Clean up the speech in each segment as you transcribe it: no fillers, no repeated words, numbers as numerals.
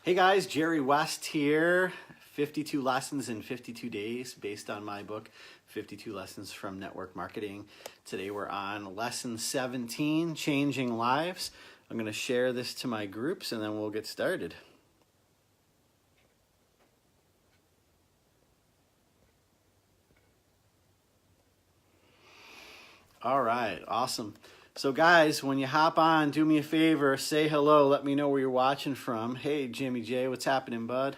Hey guys, Jerry West here. 52 lessons in 52 days based on my book, 52 Lessons from Network Marketing. Today we're on lesson 17, Changing Lives. I'm going to share this to my groups and then we'll get started. All right, awesome. So guys, when you hop on, do me a favor, say hello, let me know where you're watching from. Hey, Jimmy J, what's happening, bud?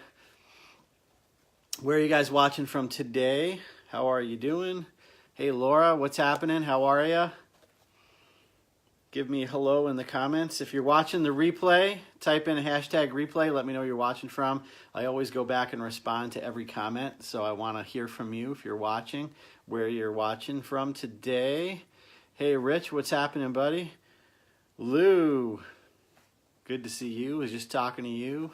Where are you guys watching from today? How are you doing? Hey, Laura, what's happening? How are you? Give me a hello in the comments. If you're watching the replay, type in a hashtag replay, let me know where you're watching from. I always go back and respond to every comment, so I want to hear from you if you're watching, where you're watching from today. Hey, Rich, what's happening, buddy? Lou, good to see you. I was just talking to you.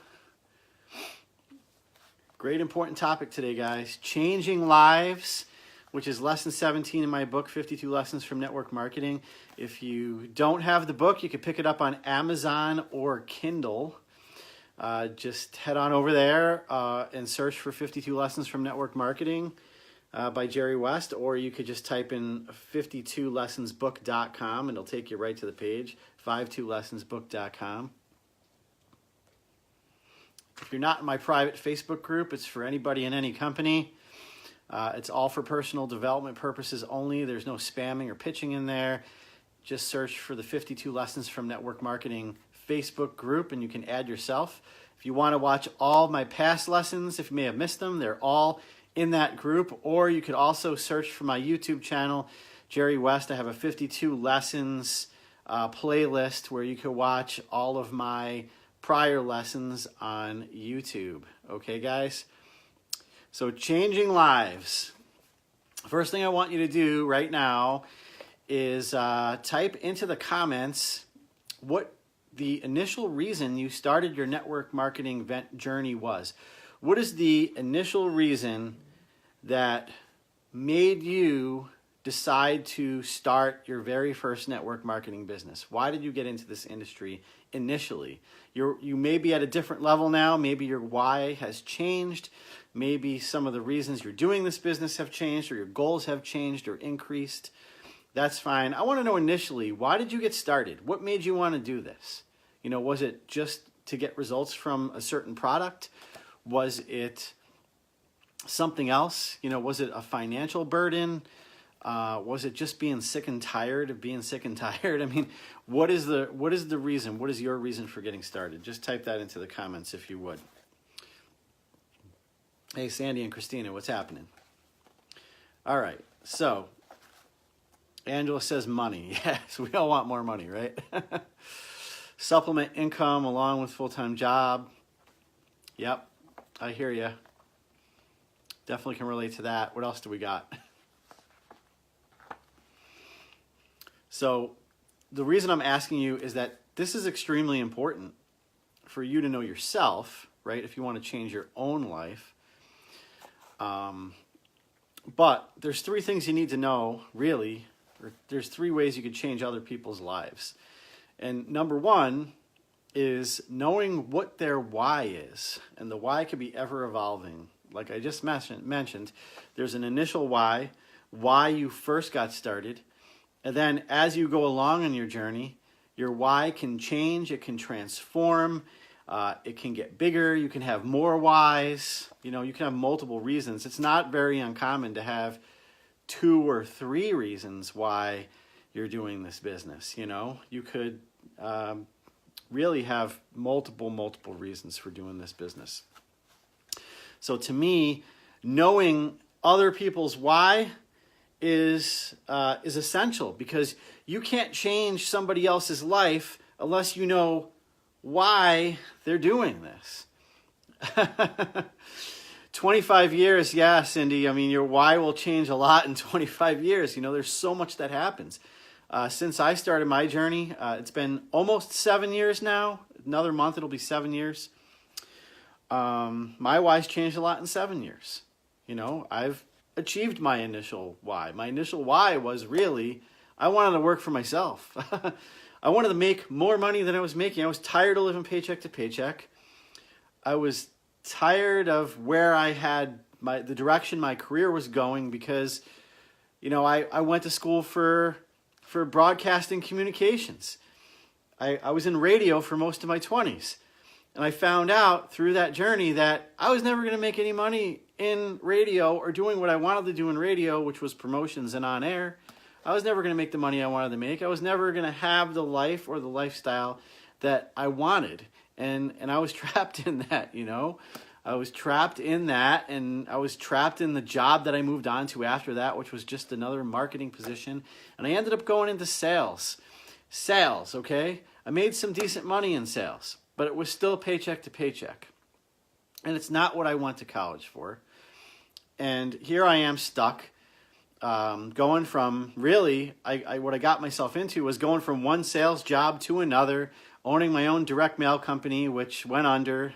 Great important topic today, guys. Changing lives, which is lesson 17 in my book, 52 Lessons from Network Marketing. If you don't have the book, you can pick it up on Amazon or Kindle. Just head on over there and search for 52 Lessons from Network Marketing. By Jerry West, or you could just type in 52lessonsbook.com and it'll take you right to the page, 52lessonsbook.com. If you're not in my private Facebook group, it's for anybody in any company. It's all for personal development purposes only. There's no spamming or pitching in there. Just search for the 52 Lessons from Network Marketing Facebook group and you can add yourself. If you want to watch all my past lessons, if you may have missed them, they're all in that group, or you could also search for my YouTube channel, Jerry West. I have a 52 lessons playlist where you can watch all of my prior lessons on YouTube. Okay, guys? So changing lives. First thing I want you to do right now is type into the comments what the initial reason you started your network marketing journey was. What is the initial reason that made you decide to start your very first network marketing business? Why did you get into this industry initially? You may be at a different level now. Maybe your why has changed. Maybe some of the reasons you're doing this business have changed, or your goals have changed or increased. That's fine. I want to know initially, why did you get started? What made you want to do this? You know, was it just to get results from a certain product? Was it something else? You know, was it a financial burden? Was it just being sick and tired of being sick and tired? I mean, what is the reason? What is your reason for getting started? Just type that into the comments if you would. Hey, Sandy and Christina, what's happening? All right, so Angela says money. Yes, we all want more money, right? Supplement income along with full-time job. Yep, I hear you. Definitely can relate to that. What else do we got? So the reason I'm asking you is that this is extremely important for you to know yourself, right? If you want to change your own life. But there's three things you need to know, really. There's three ways you could change other people's lives. And number one is knowing what their why is. And the why could be ever evolving. Like I just mentioned, there's an initial why you first got started. And then as you go along on your journey, your why can change, it can transform, it can get bigger, you can have more whys, you know, you can have multiple reasons. It's not very uncommon to have 2 or 3 reasons why you're doing this business, you know. You could really have multiple reasons for doing this business. So to me, knowing other people's why is essential, because you can't change somebody else's life unless you know why they're doing this. 25 years, yeah, Cindy. I mean, your why will change a lot in 25 years. You know, there's so much that happens. Since I started my journey, it's been almost 7 years now. Another month, it'll be 7 years. My why's changed a lot in 7 years. You know, I've achieved my initial why. My initial why was really, I wanted to work for myself. I wanted to make more money than I was making. I was tired of living paycheck to paycheck. was tired of where I had the direction my career was going, because, I went to school for broadcasting communications. I was in radio for most of my 20s. And I found out through that journey that I was never going to make any money in radio or doing what I wanted to do in radio, which was promotions and on air. I was never going to make the money I wanted to make. I was never going to have the life or the lifestyle that I wanted. And I was trapped in that, I was trapped in that, and I was trapped in the job that I moved on to after that, which was just another marketing position. And I ended up going into sales. Sales, okay? I made some decent money in sales, but it was still paycheck to paycheck. And it's not what I went to college for. And here I am stuck, going from, really, what I got myself into was going from one sales job to another, owning my own direct mail company, which went under,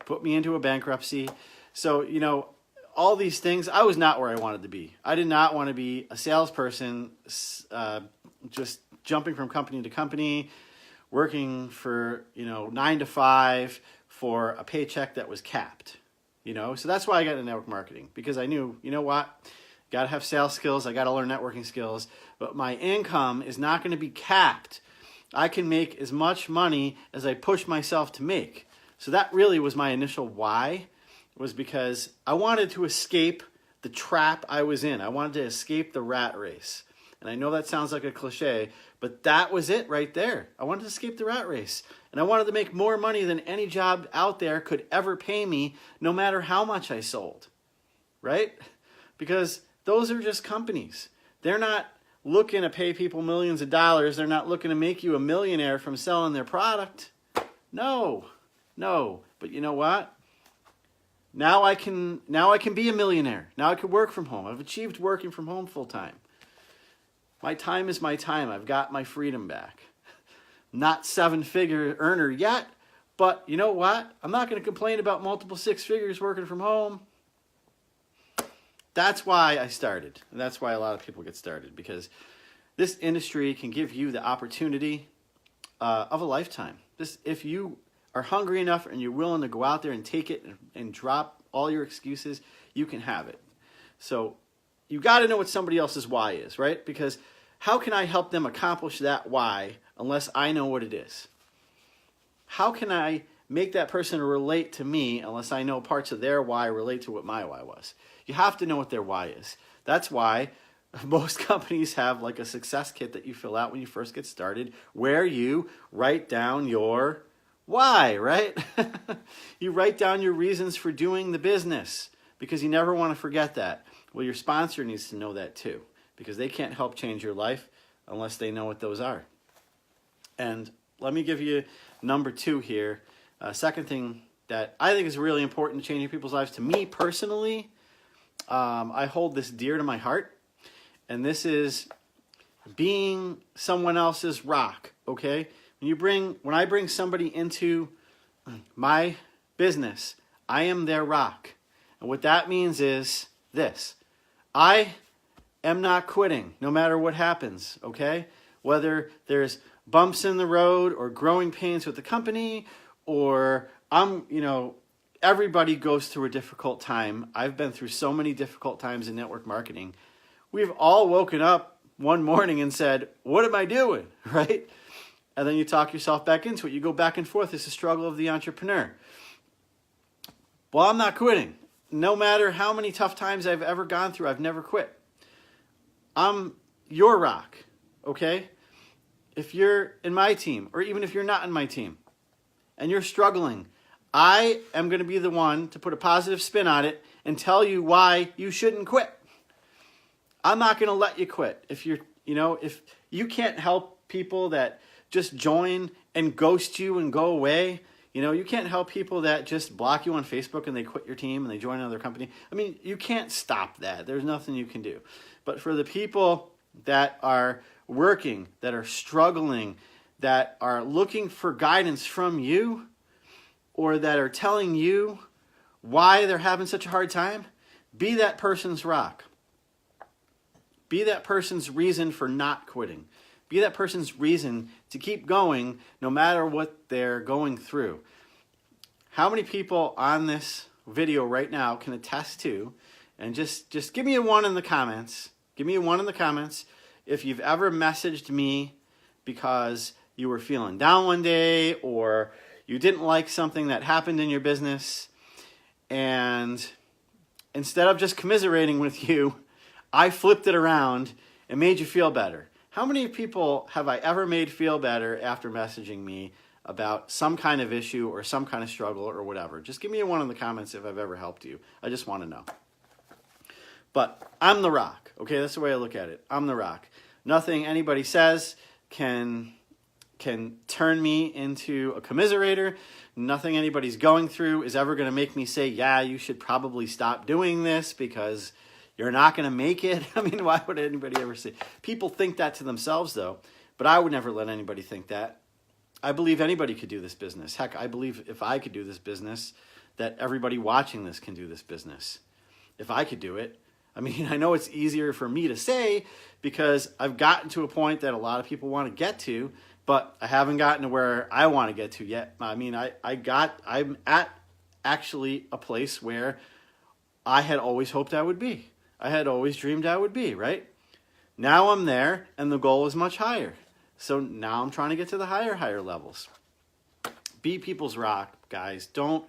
put me into a bankruptcy. So, all these things, I was not where I wanted to be. I did not want to be a salesperson, just jumping from company to company, working for, 9 to 5 for a paycheck that was capped, So that's why I got into network marketing, because I knew, what? Got to have sales skills. I got to learn networking skills, but my income is not going to be capped. I can make as much money as I push myself to make. So that really was my initial why, was because I wanted to escape the trap I was in. I wanted to escape the rat race. And I know that sounds like a cliche, but that was it right there. I wanted to escape the rat race. And I wanted to make more money than any job out there could ever pay me, no matter how much I sold. Right? Because those are just companies. They're not looking to pay people millions of dollars. They're not looking to make you a millionaire from selling their product. No. But you know what? Now I can be a millionaire. Now I can work from home. I've achieved working from home full time. My time is my time. I've got my freedom back. Not 7-figure earner yet, but you know what? I'm not going to complain about multiple 6 figures working from home. That's why I started. And that's why a lot of people get started, because this industry can give you the opportunity of a lifetime. If you are hungry enough and you're willing to go out there and take it and drop all your excuses, you can have it. So you got to know what somebody else's why is, right? Because how can I help them accomplish that why unless I know what it is? How can I make that person relate to me unless I know parts of their why relate to what my why was? You have to know what their why is. That's why most companies have like a success kit that you fill out when you first get started, where you write down your why, right? You write down your reasons for doing the business, because you never want to forget that. Well, your sponsor needs to know that too, because they can't help change your life unless they know what those are. And let me give you number 2 here. Second thing that I think is really important in changing people's lives, to me personally, I hold this dear to my heart, and this is being someone else's rock, okay? When I bring somebody into my business, I am their rock. And what that means is this: I am not quitting no matter what happens, okay? Whether there's bumps in the road or growing pains with the company, or everybody goes through a difficult time. I've been through so many difficult times in network marketing. We've all woken up one morning and said, what am I doing, right? And then you talk yourself back into it. You go back and forth. It's the struggle of the entrepreneur. Well, I'm not quitting. No matter how many tough times I've ever gone through, I've never quit. I'm your rock, okay? If you're in my team, or even if you're not in my team, and you're struggling, I am going to be the one to put a positive spin on it and tell you why you shouldn't quit. I'm not going to let you quit. If you can't help people that just join and ghost you and go away, you can't help people that just block you on Facebook and they quit your team and they join another company. I mean, you can't stop that. There's nothing you can do. But for the people that are working, that are struggling, that are looking for guidance from you, or that are telling you why they're having such a hard time, be that person's rock. Be that person's reason for not quitting. Be that person's reason to keep going no matter what they're going through. how many people on this video right now can attest to, and just give me a 1 in the comments. Give me a 1 in the comments if you've ever messaged me because you were feeling down one day or you didn't like something that happened in your business, and instead of just commiserating with you, I flipped it around and made you feel better. How many people have I ever made feel better after messaging me about some kind of issue or some kind of struggle or whatever? Just give me a 1 in the comments if I've ever helped you. I just want to know. But I'm the rock, okay? That's the way I look at it. I'm the rock. Nothing anybody says can turn me into a commiserator. Nothing anybody's going through is ever going to make me say, yeah, you should probably stop doing this because you're not going to make it. I mean, why would anybody ever say? People think that to themselves, though, but I would never let anybody think that. I believe anybody could do this business. Heck, I believe if I could do this business, that everybody watching this can do this business. If I could do it. I mean, I know it's easier for me to say because I've gotten to a point that a lot of people want to get to, but I haven't gotten to where I want to get to yet. I mean, I'm at actually a place where I had always hoped I would be. I had always dreamed I would be, right? Now I'm there, and the goal is much higher. So now I'm trying to get to the higher levels. Be people's rock, guys. Don't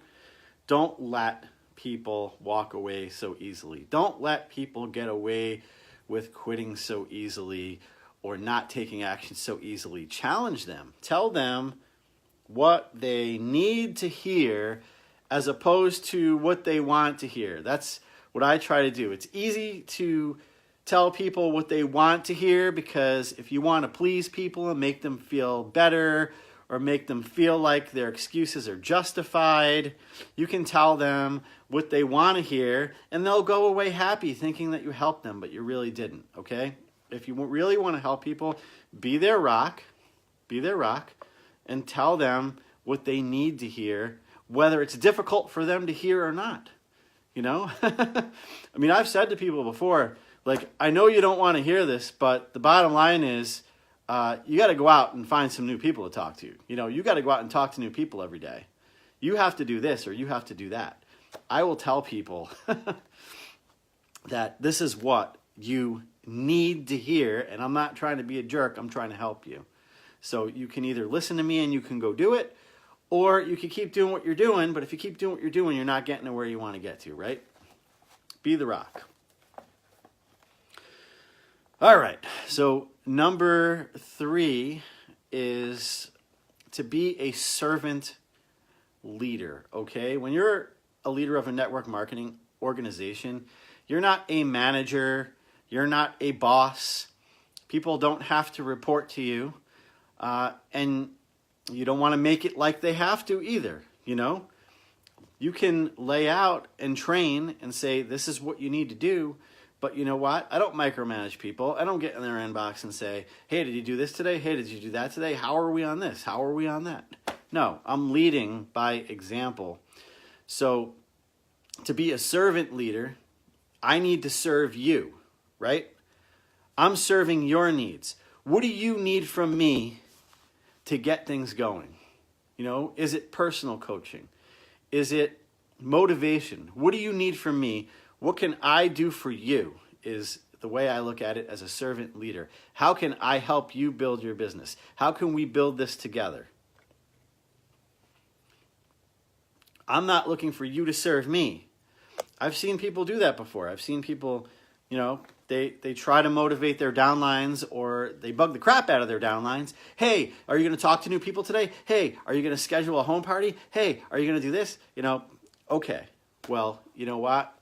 let people walk away so easily. Don't let people get away with quitting so easily or not taking action so easily. Challenge them. Tell them what they need to hear as opposed to what they want to hear. That's what I try to do. It's easy to tell people what they want to hear because if you want to please people and make them feel better or make them feel like their excuses are justified, you can tell them what they want to hear and they'll go away happy thinking that you helped them, but you really didn't, okay? If you really want to help people, be their rock, and tell them what they need to hear, whether it's difficult for them to hear or not, you know? I mean, I've said to people before, like, I know you don't want to hear this, but the bottom line is you got to go out and find some new people to talk to. You know, you got to go out and talk to new people every day. You have to do this or you have to do that. I will tell people that this is what you need to hear, and I'm not trying to be a jerk. I'm trying to help you. So you can either listen to me and you can go do it, or you can keep doing what you're doing, but if you keep doing what you're doing, you're not getting to where you want to get to, right? Be the rock. All right, so number 3 is to be a servant leader, okay? When you're a leader of a network marketing organization, you're not a manager, you're not a boss. People don't have to report to you, and you don't want to make it like they have to either, you know? You can lay out and train and say, this is what you need to do, but you know what? I don't micromanage people. I don't get in their inbox and say, hey, did you do this today? Hey, did you do that today? How are we on this? How are we on that? No, I'm leading by example. So to be a servant leader, I need to serve you, right? I'm serving your needs. What do you need from me to get things going? You know, is it personal coaching? Is it motivation? What do you need from me? What can I do for you is the way I look at it as a servant leader. How can I help you build your business? How can we build this together? I'm not looking for you to serve me. I've seen people do that before. I've seen people, you know, they try to motivate their downlines or they bug the crap out of their downlines. Hey, are you going to talk to new people today? Hey, are you going to schedule a home party? Hey, are you going to do this? You know, okay. Well, you know what?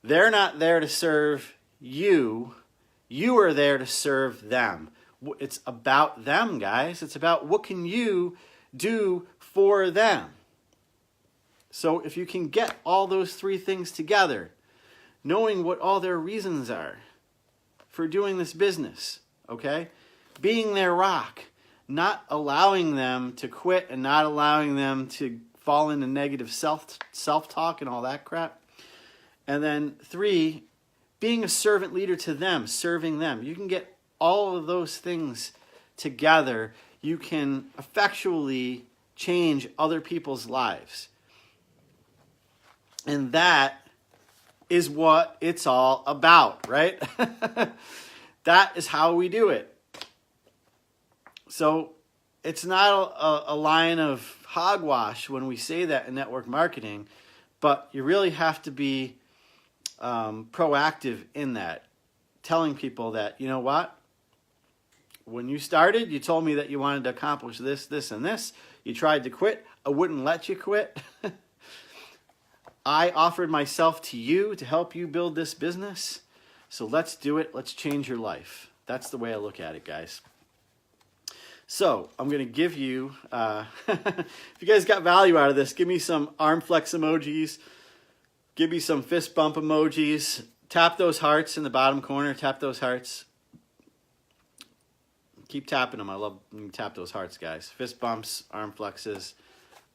They're not there to serve you. You are there to serve them. It's about them, guys. It's about what can you do for them. So if you can get all those 3 things together, knowing what all their reasons are for doing this business, okay? Being their rock, not allowing them to quit and not allowing them to fall into negative self-talk and all that crap. And then 3, being a servant leader to them, serving them. You can get all of those things together. You can effectually change other people's lives. And that is what it's all about, right? That is how we do it. So it's not a line of hogwash when we say that in network marketing, but you really have to be proactive in that, telling people that, you know what? When you started, you told me that you wanted to accomplish this, this, and this. You tried to quit. I wouldn't let you quit. I offered myself to you to help you build this business. So let's do it. Let's change your life. That's the way I look at it, guys. So I'm going to give you, if you guys got value out of this, give me some arm flex emojis. Give me some fist bump emojis. Tap those hearts in the bottom corner. Tap those hearts. Keep tapping them. I love when you tap those hearts, guys. Fist bumps, arm flexes,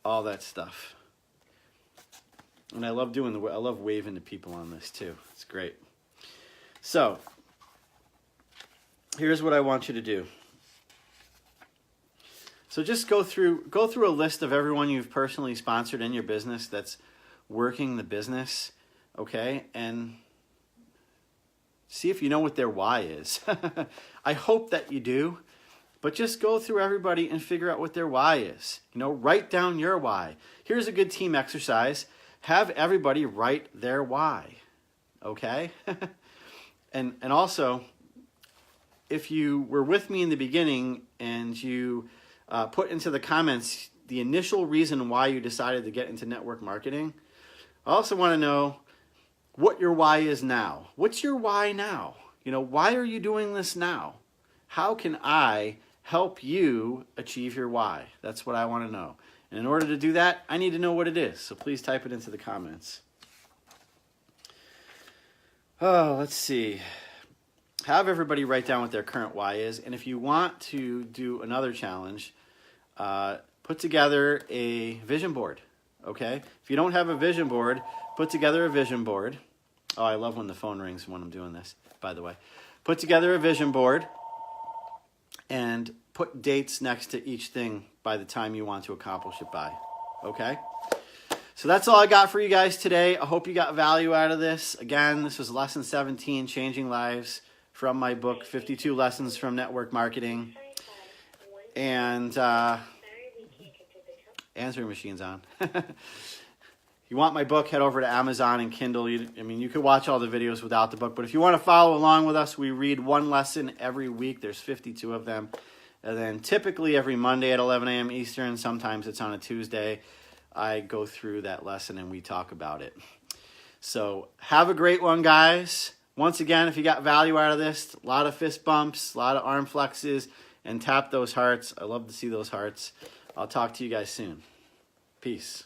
all that stuff. And I love I love waving to people on this too. It's great. So, here's what I want you to do. So just go through a list of everyone you've personally sponsored in your business that's working the business, okay? And see if you know what their why is. I hope that you do, but just go through everybody and figure out what their why is. You know, write down your why. Here's a good team exercise. Have everybody write their why, okay? and also, if you were with me in the beginning and you put into the comments the initial reason why you decided to get into network marketing, I also want to know what your why is now. What's your why now? You know, why are you doing this now? How can I help you achieve your why? That's what I want to know. And in order to do that, I need to know what it is. So please type it into the comments. Oh, let's see. Have everybody write down what their current why is. And if you want to do another challenge, put together a vision board, okay? If you don't have a vision board, put together a vision board. Oh, I love when the phone rings when I'm doing this, by the way. Put together a vision board and put dates next to each thing by the time you want to accomplish it by, okay? So that's all I got for you guys today. I hope you got value out of this. Again, this was lesson 17, Changing Lives, from my book, 52 Lessons from Network Marketing. And answering machine's on. You want my book, head over to Amazon and Kindle. You could watch all the videos without the book, but if you want to follow along with us, we read one lesson every week. There's 52 of them. And then typically every Monday at 11 a.m. Eastern, sometimes it's on a Tuesday, I go through that lesson and we talk about it. So have a great one, guys. Once again, if you got value out of this, a lot of fist bumps, a lot of arm flexes, and tap those hearts. I love to see those hearts. I'll talk to you guys soon. Peace.